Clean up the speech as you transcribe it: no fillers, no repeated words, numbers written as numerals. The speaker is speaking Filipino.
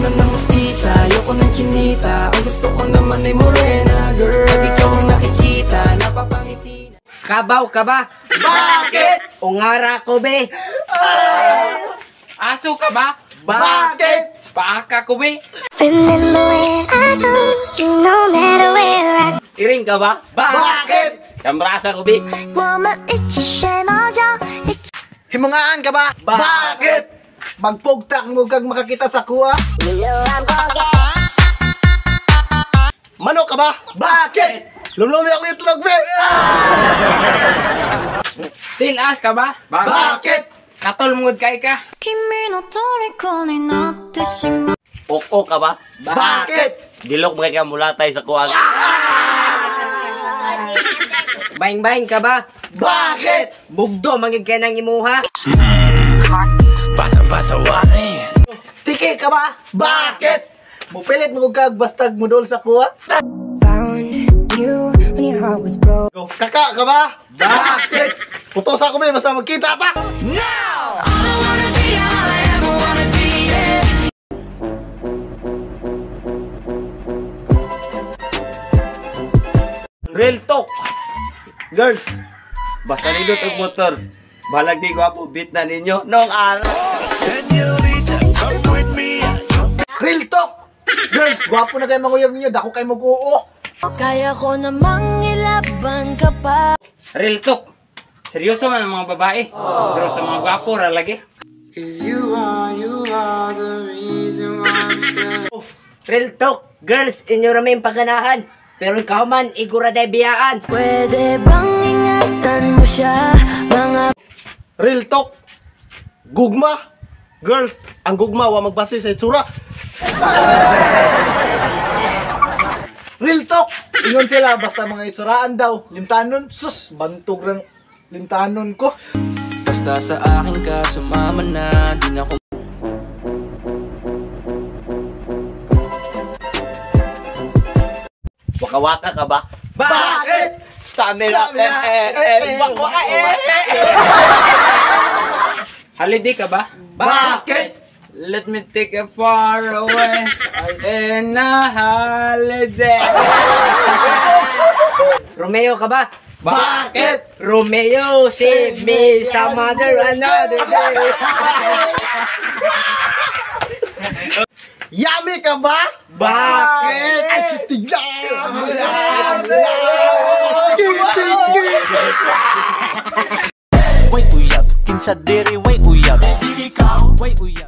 na ng mustisa, ayoko ng chinita. Ang gusto ko naman ay morena, girl. Pag ikaw ang nakikita, napapangiti na. Kabaw ka ba? Bakit? Ungara ko be. Aso ka ba? Bakit? Paaka ko be. Remember when I told you no matter where I Iring ka ba? Bakit? Kamrasa ko be. 我们一起睡猫觉，一起 Himungaan ka ba? Bakit? Magpugtak mo kag makakita sa kuha? You know I'm gonna get Manok ka ba? Bakit? Lumlumi ako itlog, be! Tilas ka ba? Bakit? Katulmud kay ka. 君の虜になってしまう Oko ka ba? Bakit? Dilok mga kamulatay sa kuwag. Baing-baing ka ba? Bakit? Bugdo magig ka ng imuha. Tiki ka ba? Bakit? Mupilit mo kag bastag mudol sa kuha? Found you when your heart was broke. Kaka ka ba? Bakit? Putos ako, be, basta magkita ta! Real talk. Girls, basta nindot ang motor. Balag di gwapo, beat na ninyo nung araw. Real talk! Girls, gwapo na kayo manguyab ninyo, dako kayo mag-uo. Kaya ko namang ilaban ka pa. Real talk. Seryoso man ang mga babae. Pero sa mga gwapo, ralagi. Real talk. Girls, inyo ramin pagganahan. Pero ikaw man, igura day biyaan. Pwede bang ingatan mo siya, mga Real talk! Gugma! Girls, ang gugma wa magbase sa itsura. Real talk! Ingon sila, basta mga itsuraan daw. Lintanon, sus, bantog ng lintanon ko. Basta sa akin ka, sumama na. Di na ko Waka-waka ka ba? Bakit? Stamina. Waka. Holiday ka ba? Bakit? Let me take you far away. In a holiday. Romeo ka ba? Bakit? Romeo, save me some other another day. Yummy ka ba? Bakit? Ay, si Tiyan! Wait uyab, kinsa diri, wait uyab. Di ikaw, wait uyab.